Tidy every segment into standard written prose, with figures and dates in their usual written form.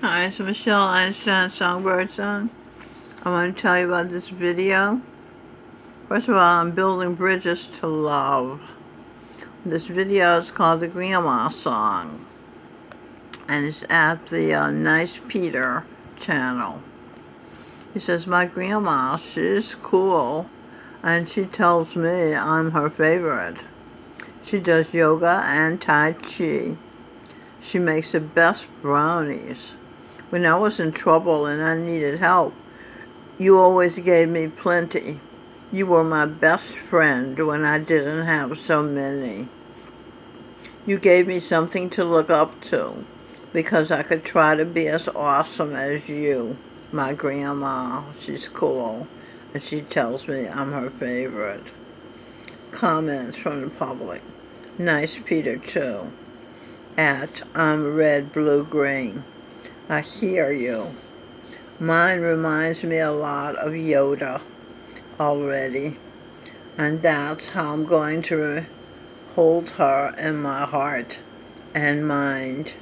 Hi, it's Michelle Einstein Songbird Song. I want to tell you about this video. First of all, I'm building bridges to love. This video is called the Grandma Song, and it's at the Nice Peter channel. He says, my grandma, she's cool, and she tells me I'm her favorite. She does yoga and Tai Chi. She makes the best brownies. When I was in trouble and I needed help, you always gave me plenty. You were my best friend when I didn't have so many. You gave me something to look up to because I could try to be as awesome as you. My grandma, she's cool, and she tells me I'm her favorite. Comments from the public. Nice Peter too. At I'm red, blue, green. I hear you. Mine reminds me a lot of Yoda already, and that's how I'm going to hold her in my heart and mind,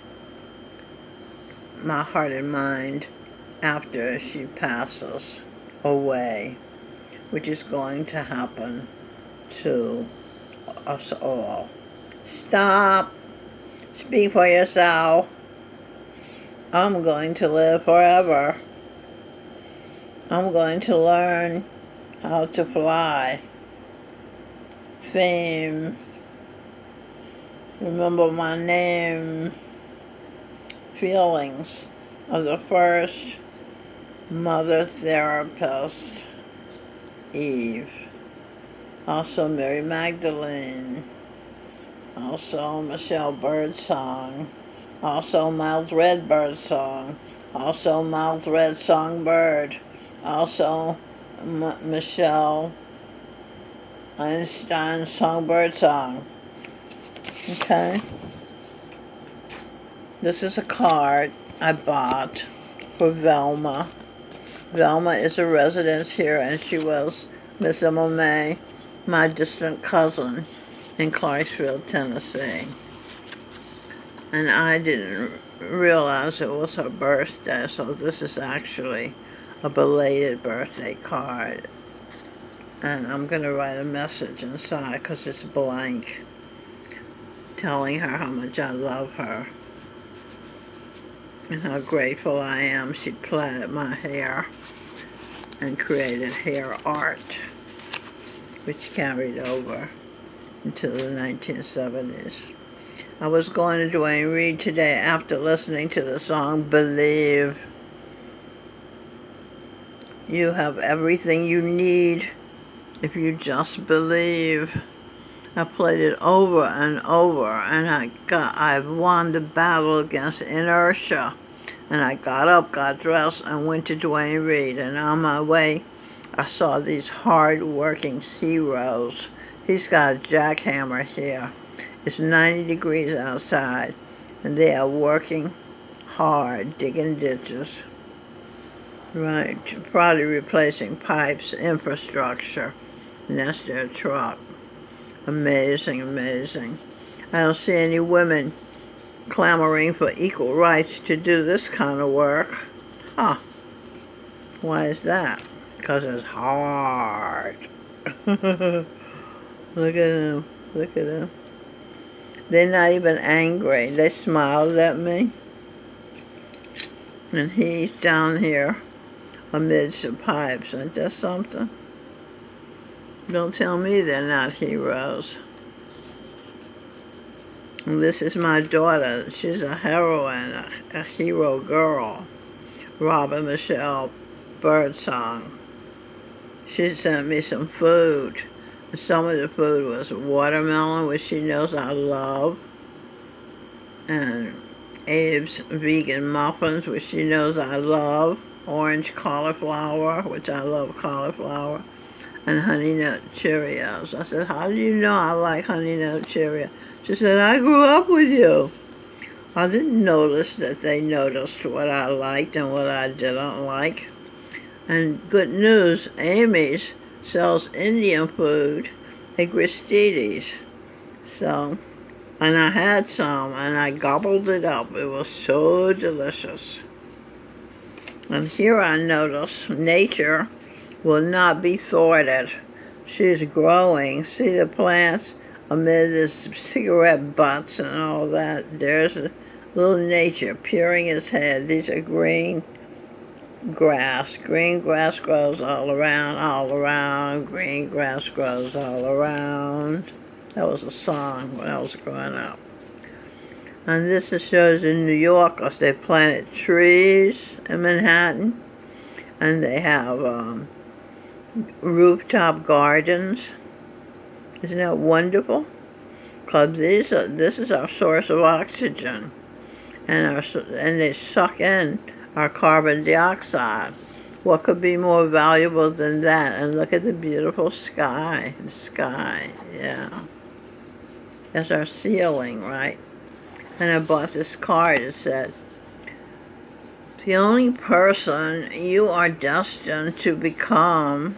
after she passes away, which is going to happen to us all. Stop. Speak for yourself. I'm going to live forever. I'm going to learn how to fly. Fame. Remember my name. Feelings of the first mother therapist, Eve. Also Mary Magdalene. Also Michelle Birdsong. Also Mild Red Birdsong. Also Mild Red Songbird. Also Michelle Einstein Songbird Song. Okay? This is a card I bought for Velma. Velma is a resident here, and she was Miss Emma May, my distant cousin in Clarksville, Tennessee. And I didn't realize it was her birthday, so this is actually a belated birthday card. And I'm going to write a message inside because it's blank, telling her how much I love her and how grateful I am she plaited my hair and created hair art, which carried over into the 1970s. I was going to Duane Reade today after listening to the song Believe. You have everything you need if you just believe. I played it over and over, and I won the battle against inertia. And I got up, got dressed, and went to Duane Reade. And on my way, I saw these hard-working heroes. He's got a jackhammer here. It's 90 degrees outside, and they are working hard, digging ditches. Right, probably replacing pipes, infrastructure, and that's their truck. Amazing, amazing. I don't see any women clamoring for equal rights to do this kind of work. Huh. Why is that? Because it's hard. Look at him. Look at him. They're not even angry. They smiled at me. And he's down here amidst the pipes. Ain't that something? Don't tell me they're not heroes. And this is my daughter. She's a heroine, a hero girl. Robin Michelle Birdsong. She sent me some food. Some of the food was watermelon, which she knows I love, and Abe's vegan muffins, which she knows I love, orange cauliflower, which I love cauliflower, and Honey Nut Cheerios. I said, how do you know I like Honey Nut Cheerios? She said, I grew up with you. I didn't notice that they noticed what I liked and what I didn't like. And good news, Amy's sells Indian food at Gristedes. So, and I had some and I gobbled it up. It was so delicious. And here I notice nature will not be thwarted. She's growing. See the plants amid the cigarette butts and all that. There's a little nature peering its head. These are green grass. Green grass grows all around, all around. Green grass grows all around. That was a song when I was growing up. And this shows in New York, because they planted trees in Manhattan, and they have rooftop gardens. Isn't that wonderful? Because this is our source of oxygen, and they suck in our carbon dioxide. What could be more valuable than that? And look at the beautiful sky. The sky, yeah. That's our ceiling, right? And I bought this card that said, the only person you are destined to become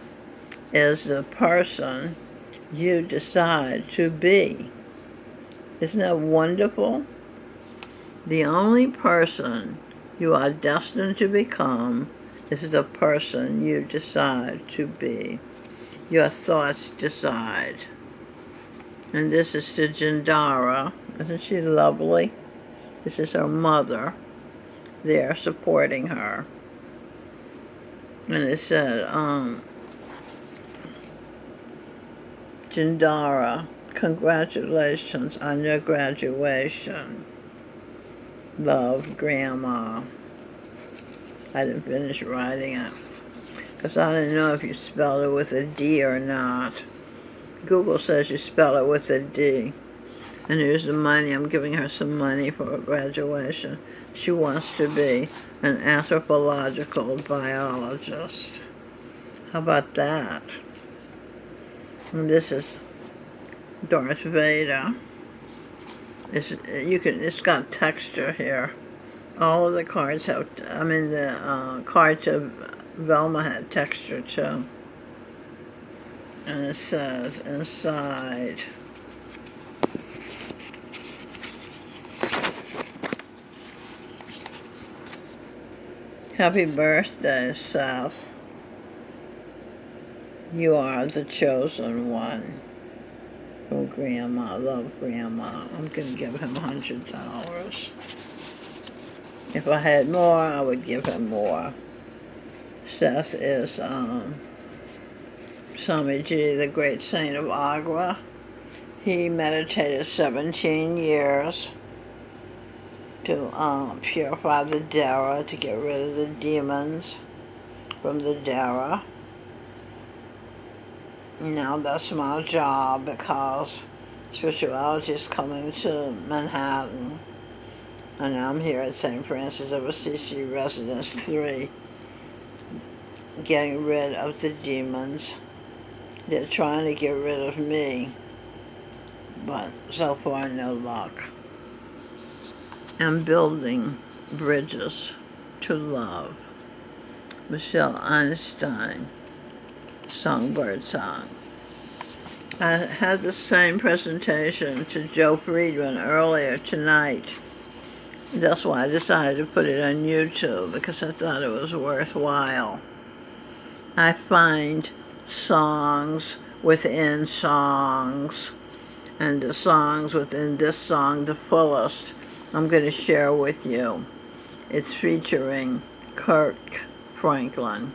is the person you decide to be. Isn't that wonderful? The only person you are destined to become is the person you decide to be. Your thoughts decide. And this is to Jindara. Isn't she lovely? This is her mother. They're supporting her. And it said, Jindara, congratulations on your graduation. Love, Grandma. I didn't finish writing it because I didn't know if you spelled it with a D or not. Google says you spell it with a D. And here's the money. I'm giving her some money for her graduation. She wants to be an anthropological biologist. How about that? And this is Darth Vader. It's got texture here. All of the cards have, the card to Velma had texture too. And it says inside, happy birthday, Seth. You are the chosen one. Oh, Grandma, love Grandma. I'm going to give him $100. If I had more, I would give him more. Seth is Swamiji, the great saint of Agra. He meditated 17 years to purify the Dara, to get rid of the demons from the Dara. Now that's my job because spirituality is coming to Manhattan. And I'm here at St. Francis of Assisi Residence 3, getting rid of the demons. They're trying to get rid of me, but so far no luck. I'm building bridges to love. Michelle Einstein, Songbird Song. I had the same presentation to Joe Friedman earlier tonight. That's why I decided to put it on YouTube, because I thought it was worthwhile. I find songs within songs, and the songs within this song, The Fullest, I'm going to share with you. It's featuring Kirk Franklin.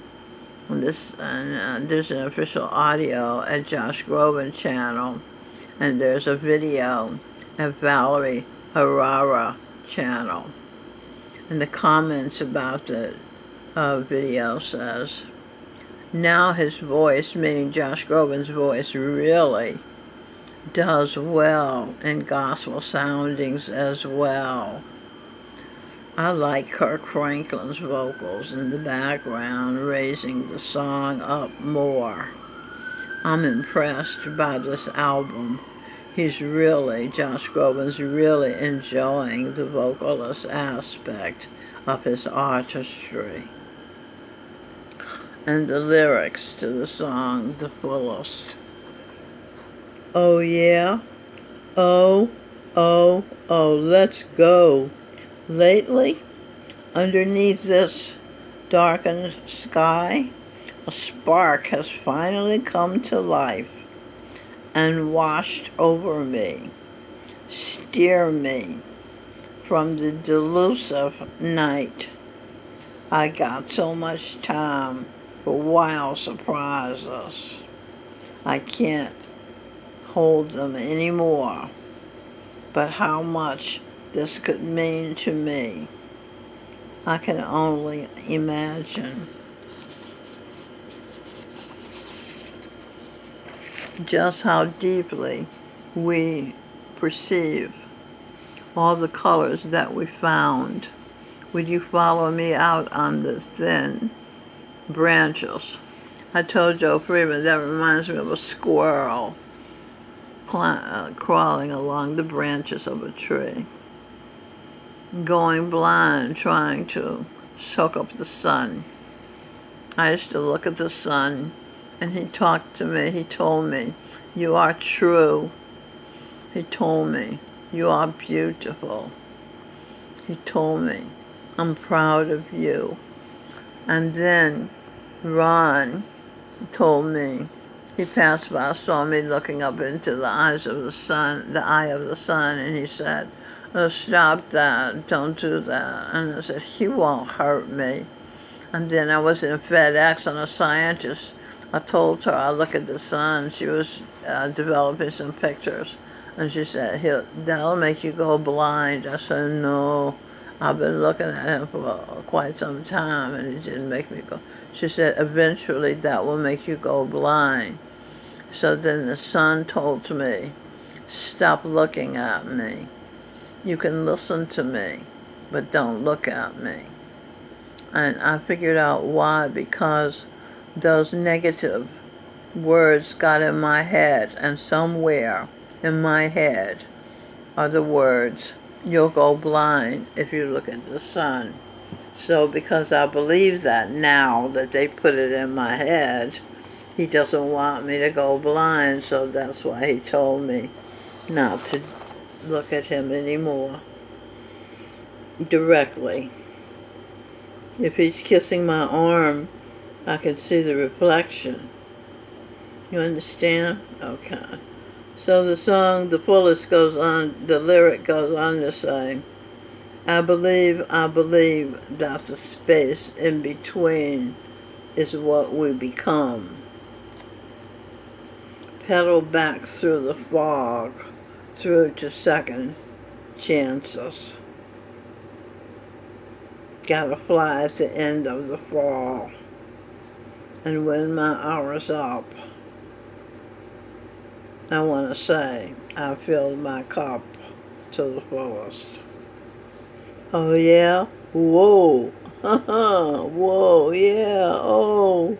And there's an official audio at Josh Groban channel, and there's a video at Valerie Harara channel. And the comments about the video says, now his voice, meaning Josh Groban's voice, really does well in gospel soundings as well. I like Kirk Franklin's vocals in the background, raising the song up more. I'm impressed by this album. Josh Groban's really enjoying the vocalist aspect of his artistry. And the lyrics to the song, The Fullest. Oh yeah, oh, let's go. Lately, underneath this darkened sky, a spark has finally come to life and washed over me, steer me from the delusive night. I got so much time for wild surprises. I can't hold them anymore. But how much this could mean to me, I can only imagine. Just how deeply we perceive all the colors that we found. Would you follow me out on the thin branches? I told Joe Freeman that reminds me of a squirrel crawling along the branches of a tree, going blind, trying to soak up the sun. I used to look at the sun, and he talked to me. He told me, "You are true." He told me, "You are beautiful." He told me, "I'm proud of you." And then Ron told me, he passed by, saw me looking up into the eyes of the sun, the eye of the sun, and he said, "Oh, stop that, don't do that." And I said, "He won't hurt me." And then I was in FedEx and a scientist, I told her I look at the sun. She was developing some pictures. And she said, "That'll make you go blind." I said, "No, I've been looking at him for quite some time and it didn't make me go." She said, "Eventually that will make you go blind." So then the sun told me, "Stop looking at me. You can listen to me, but don't look at me." And I figured out why, because those negative words got in my head, and somewhere in my head are the words, "You'll go blind if you look at the sun." So because I believe that now that they put it in my head, he doesn't want me to go blind, so that's why he told me not to look at him anymore directly. If he's kissing my arm, I can see the reflection. You understand? Okay. So the song, the fullest goes on, the lyric goes on to say, I believe that the space in between is what we become. Pedal back through the fog, through to second chances. Gotta fly at the end of the fall. And when my hour's up, I want to say I filled my cup to the fullest. Oh yeah? Whoa. Whoa, yeah. Oh,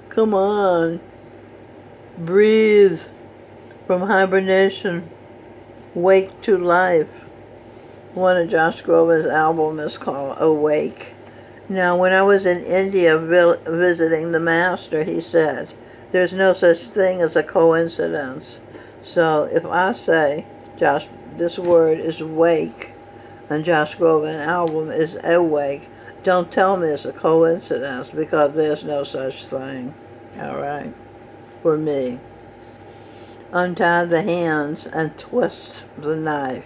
come on. Breathe from hibernation. Wake to life. One of Josh Groban's albums is called Awake. Now, when I was in India visiting the master, he said, there's no such thing as a coincidence. So if I say, Josh, this word is wake, and Josh Groban album is awake, don't tell me it's a coincidence, because there's no such thing. All right? For me. Untie the hands and twist the knife.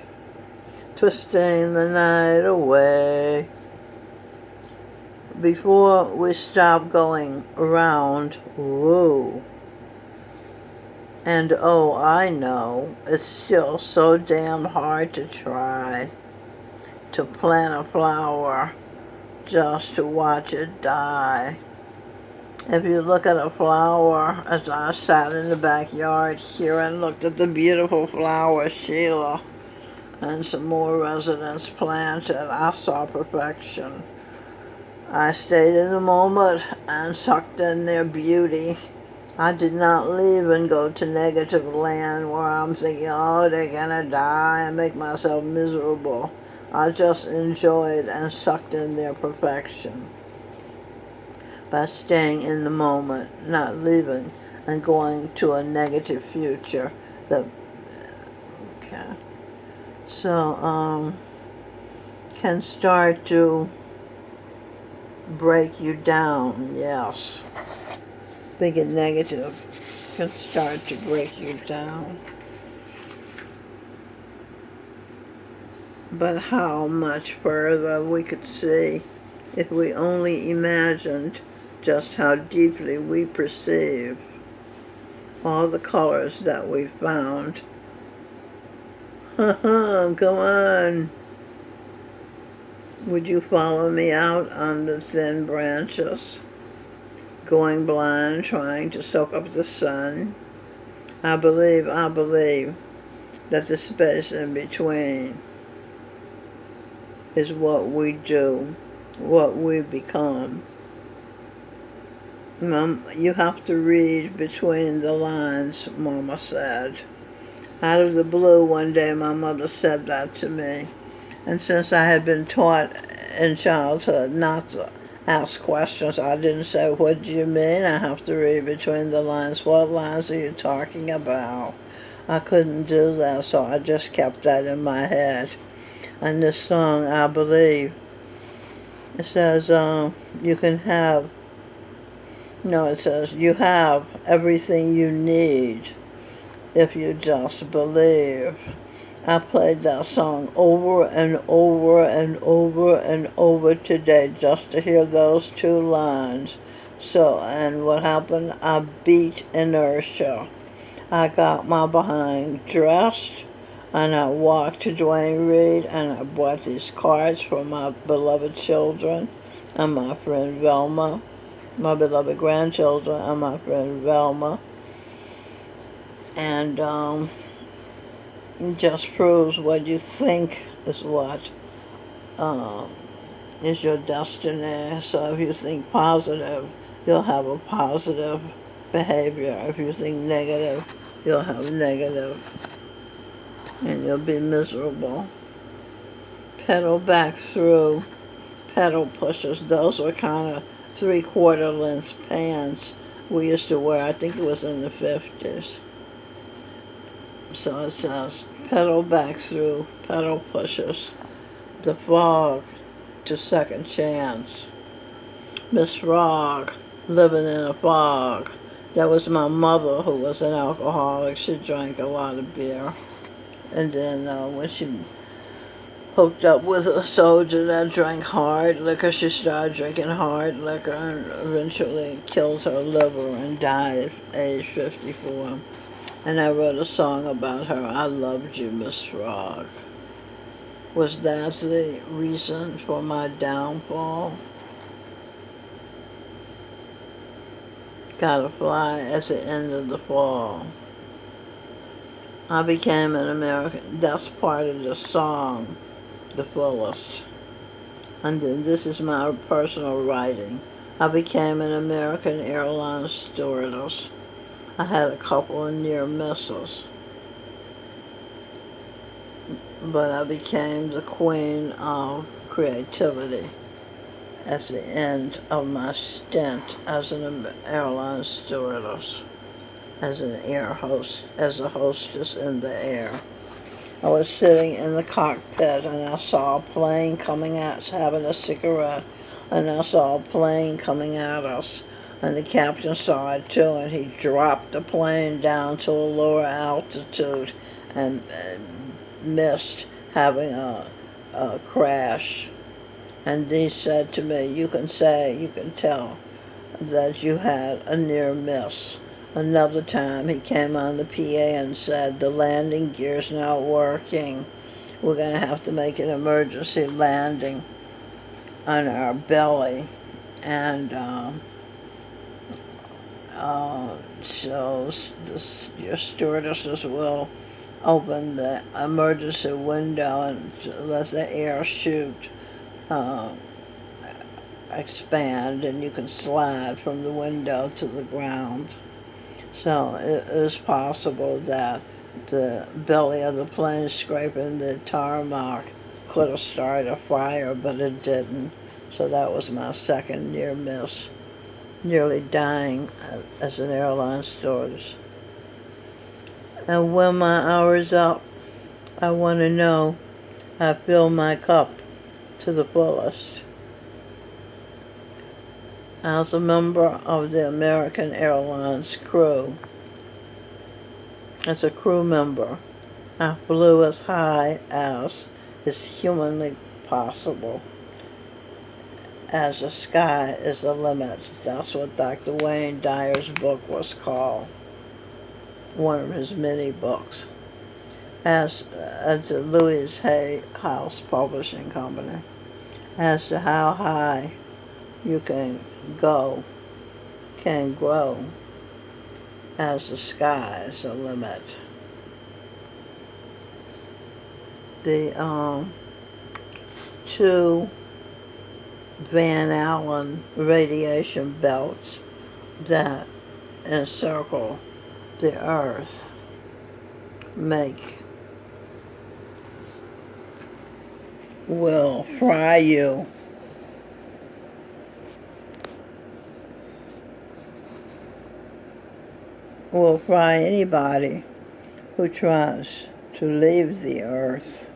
Twisting the night away. Before we stop going around, woo. And oh, I know, it's still so damn hard to try to plant a flower just to watch it die. If you look at a flower, as I sat in the backyard here and looked at the beautiful flower, Sheila, and some more residents planted, I saw perfection. I stayed in the moment and sucked in their beauty. I did not leave and go to negative land where I'm thinking, oh, they're gonna die, and make myself miserable. I just enjoyed and sucked in their perfection by staying in the moment, not leaving and going to a negative future. Okay. So, can start to break you down, yes. Thinking negative can start to break you down. But how much further we could see if we only imagined just how deeply we perceive all the colors that we found. Come on. Would you follow me out on the thin branches, going blind, trying to soak up the sun? I believe that the space in between is what we do, what we become. You have to read between the lines, Mama said. Out of the blue, one day my mother said that to me. And since I had been taught in childhood not to ask questions, I didn't say, what do you mean? I have to read between the lines. What lines are you talking about? I couldn't do that, so I just kept that in my head. And this song, I believe, it says, you can have, no, it says, you have everything you need if you just believe. I played that song over and over and over and over today just to hear those two lines. So, and what happened? I beat inertia. I got my behind dressed and I walked to Duane Reade and I bought these cards for my beloved children and my friend Velma, my beloved grandchildren and my friend Velma. And it just proves what you think is what is your destiny. So if you think positive, you'll have a positive behavior. If you think negative, you'll have negative. And you'll be miserable. Pedal back through, pedal pushers. Those were kind of 3/4 length pants we used to wear. I think it was in the 50s. So it says, pedal back through, pedal pushers. The fog to second chance. Miss Frog, living in a fog. That was my mother, who was an alcoholic. She drank a lot of beer. And then when she hooked up with a soldier that drank hard liquor, she started drinking hard liquor and eventually killed her liver and died at age 54. And I wrote a song about her. I loved you, Miss Frog. Was that the reason for my downfall? Gotta fly at the end of the fall. I became an American. That's part of the song, The Fullest. And then this is my personal writing. I became an American Airlines stewardess. I had a couple of near misses. But I became the queen of creativity at the end of my stint as an airline stewardess, as an air host, as a hostess in the air. I was sitting in the cockpit and I saw a plane coming at us, having a cigarette, and I saw a plane coming at us. And the captain saw it too, and he dropped the plane down to a lower altitude and missed having a crash. And he said to me, you can tell that you had a near miss. Another time he came on the PA and said, the landing gear's not working. We're going to have to make an emergency landing on our belly. And so your stewardesses will open the emergency window and let the air chute expand, and you can slide from the window to the ground. So it is possible that the belly of the plane scraping the tarmac could have started a fire, but it didn't. So that was my second near miss, nearly dying as an airline stewardess. And when my hour's up, I want to know I fill my cup to the fullest. as a member of the American Airlines crew. As a crew member, I flew as high as is humanly possible, as the sky is the limit. That's what Dr. Wayne Dyer's book was called, one of his many books, as at the Louis Hay House Publishing Company, as to how high you can grow, as the sky is the limit. The two Van Allen radiation belts that encircle the Earth will fry you. Will fry anybody who tries to leave the Earth.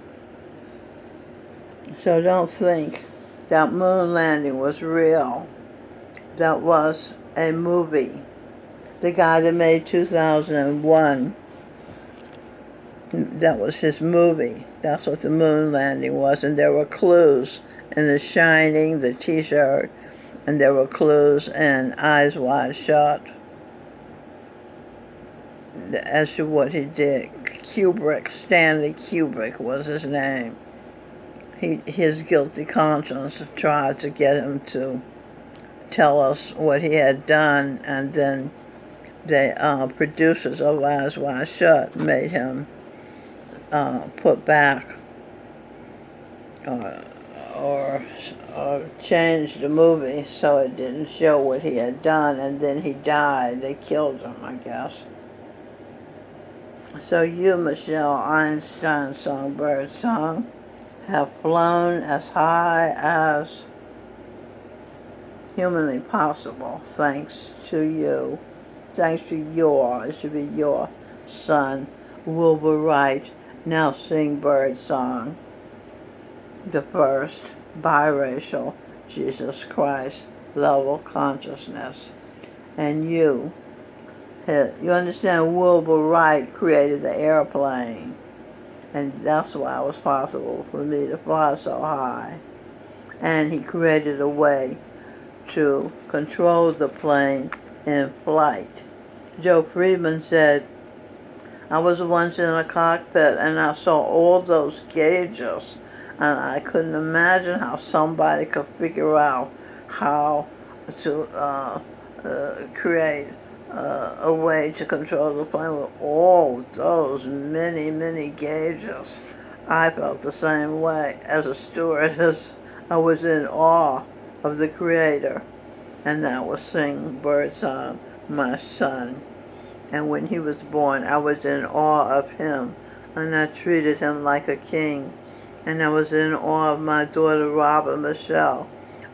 So don't think that moon landing was real. That was a movie. The guy that made 2001, that was his movie. That's what the moon landing was. And there were clues in The Shining, the t-shirt, and there were clues in Eyes Wide Shut as to what he did. Kubrick, Stanley Kubrick was his name. His guilty conscience tried to get him to tell us what he had done, and then the producers of Eyes Wide Shut made him put back or change the movie so it didn't show what he had done, and then he died. They killed him, I guess. So you, Michelle Einstein Songbird Song, have flown as high as humanly possible, thanks to you. Thanks to it should be your son, Wilbur Wright, now sing Bird Song, the first biracial Jesus Christ level consciousness. And you understand Wilbur Wright created the airplane, and that's why it was possible for me to fly so high. And he created a way to control the plane in flight. Joe Friedman said, I was once in a cockpit and I saw all those gauges, and I couldn't imagine how somebody could figure out how to create a way to control the plane with all those many gauges. I felt the same way as a stewardess. I was in awe of the Creator, and that was sing Birdsong, my son. And when he was born, I was in awe of him, and I treated him like a king. And I was in awe of my daughter Robin Michelle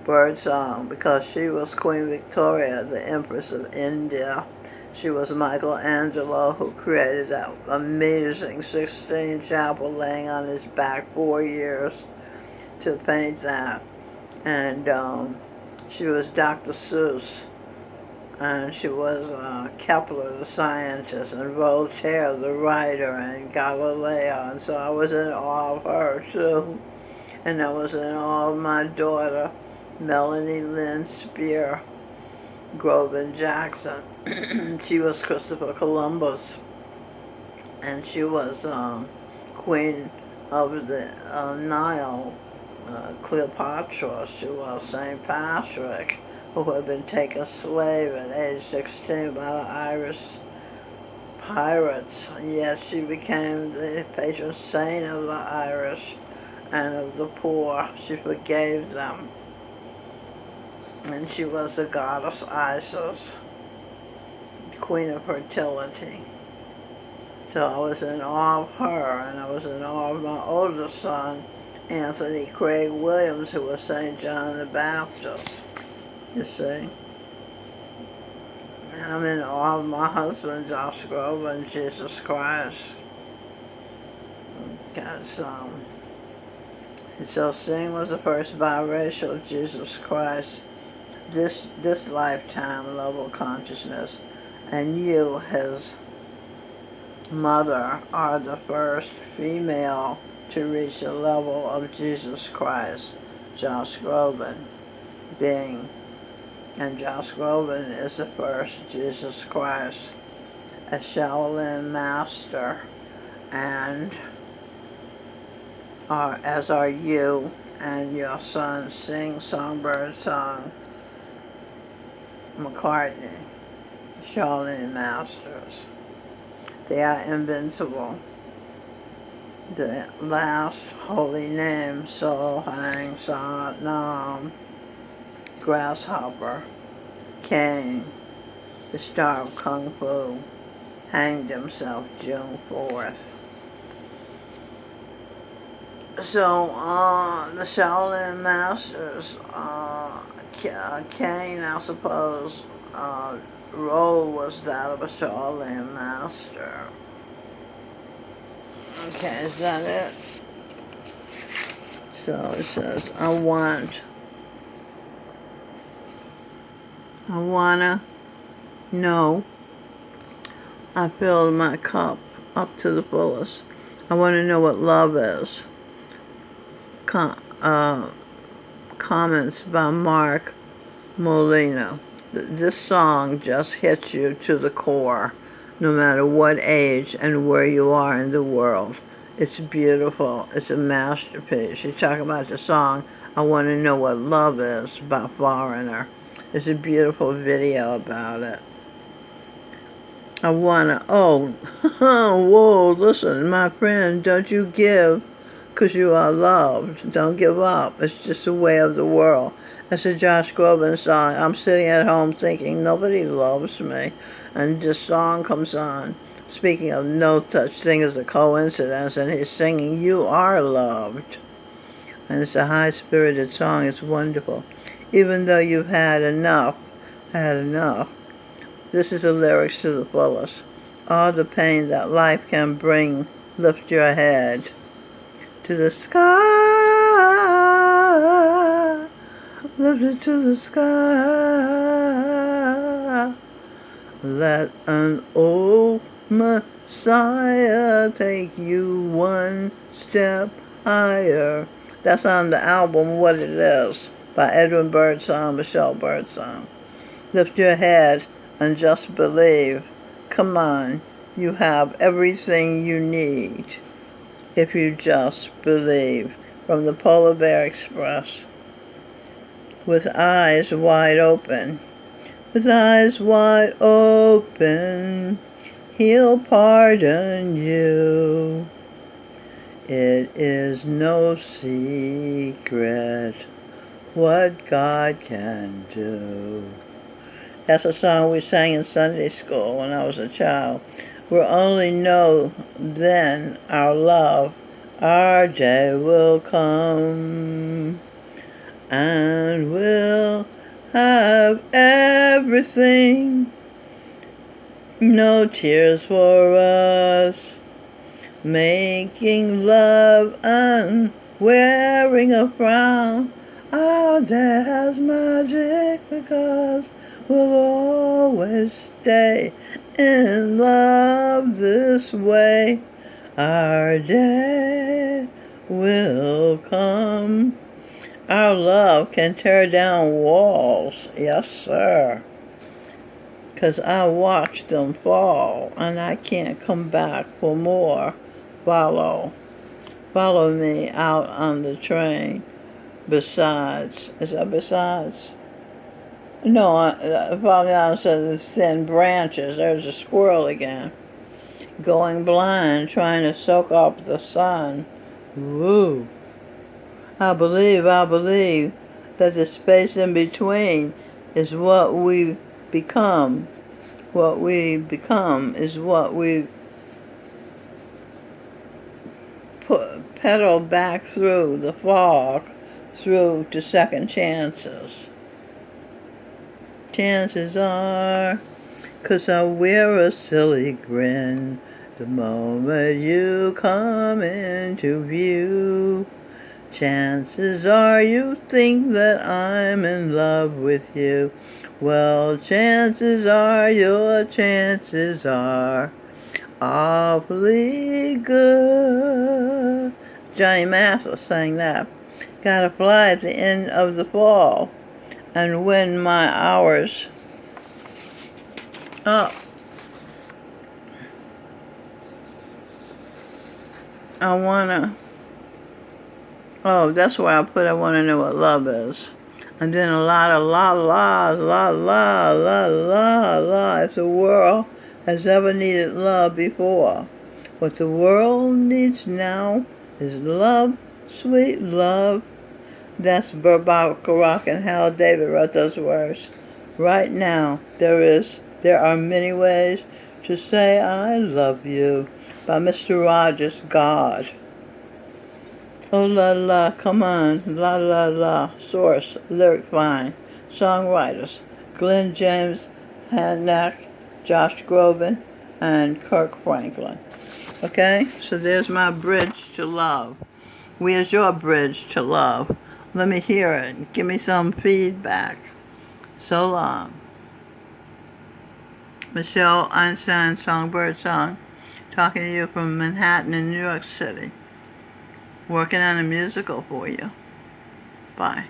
Birdsong, because she was Queen Victoria, the Empress of India. She was Michelangelo, who created that amazing Sistine Chapel, laying on his back 4 years to paint that. And she was Dr. Seuss, and she was Kepler, the scientist, and Voltaire, the writer, and Galileo. And so I was in awe of her, too. And I was in awe of my daughter, Melanie Lynn Spear Groban Jackson. She was Christopher Columbus, and she was queen of the Nile, Cleopatra. She was St. Patrick, who had been taken slave at age 16 by the Irish pirates, and yet she became the patron saint of the Irish and of the poor. She forgave them. And she was the goddess Isis, queen of fertility. So I was in awe of her, and I was in awe of my oldest son, Anthony Craig Williams, who was St. John the Baptist, you see. And I'm in awe of my husband, Josh Grover, and Jesus Christ. Because, so Sing was the first biracial Jesus Christ this lifetime level consciousness, and you, his mother, are the first female to reach the level of Jesus Christ, Josh Groban being, and Josh Groban is the first Jesus Christ, a Shaolin master, and as are you and your son sing Songbird Song McCartney, Shaolin masters. They are invincible. The last holy name, So Hang Sa Nam, Grasshopper, Cain, the star of Kung Fu, hanged himself June 4th. So, the Shaolin Masters, Cain, I suppose, role was that of a Shaolin Master. Okay, is that it? So it says, I wanna know I filled my cup up to the fullest. I want to know what love is. Comments by Mark Molina. This song just hits you to the core, no matter what age and where you are in the world. It's beautiful. It's a masterpiece. You're talking about the song, I Want to Know What Love Is, by Foreigner. There's a beautiful video about it. I wanna, whoa, listen, my friend, don't you give, 'cause you are loved. Don't give up. It's just the way of the world. That's a Josh Groban song. I'm sitting at home thinking, nobody loves me. And this song comes on, speaking of no such thing as a coincidence, and he's singing, you are loved. And it's a high-spirited song. It's wonderful. Even though you've had enough. This is the lyrics to the fullest. All the pain that life can bring, lift your head to the sky. Lift it to the sky. Let an old Messiah take you one step higher. That's on the album What It Is by Edwin Birdsong, Michelle Birdsong. Lift your head and just believe. Come on, you have everything you need if you just believe. From the Polar Bear Express. With eyes wide open. With eyes wide open, He'll pardon you. It is no secret what God can do. That's a song we sang in Sunday school when I was a child. We'll only know then our love, our day will come, and we'll have everything. No tears for us, making love and wearing a frown. Our day has magic because we'll always stay in love this way. Our day will come. Our love can tear down walls, yes sir, 'cause I watched them fall and I can't come back for more. Follow me out on the train. Besides, is that besides? No, follow me out instead of thin branches. There's a squirrel again. Going blind, trying to soak up the sun. Woo. I believe that the space in between is what we become. What we become is what we pedal back through the fog, through to second chances. Chances are, 'cause I wear a silly grin the moment you come into view. Chances are you think that I'm in love with you. Well, chances are your chances are awfully good. Johnny Mathis sang that. Gotta fly at the end of the fall. And when my hour's up, I wanna, oh, that's where I put I wanna know what love is. And then a lot of la la, la la, la la, la. If the world has ever needed love before, what the world needs now is love, sweet love. That's Burt Bacharach and Hal David wrote those words. Right now, there are many ways to say I love you by Mr. Rogers, God. Oh la la, come on, la la la. Source, lyric find. Songwriters, Glenn James, Hancock, Josh Groban, and Kirk Franklin. Okay, so there's my bridge to love. Where's your bridge to love? Let me hear it. Give me some feedback. So long. Michelle Einstein, Songbird Song, talking to you from Manhattan in New York City. Working on a musical for you. Bye.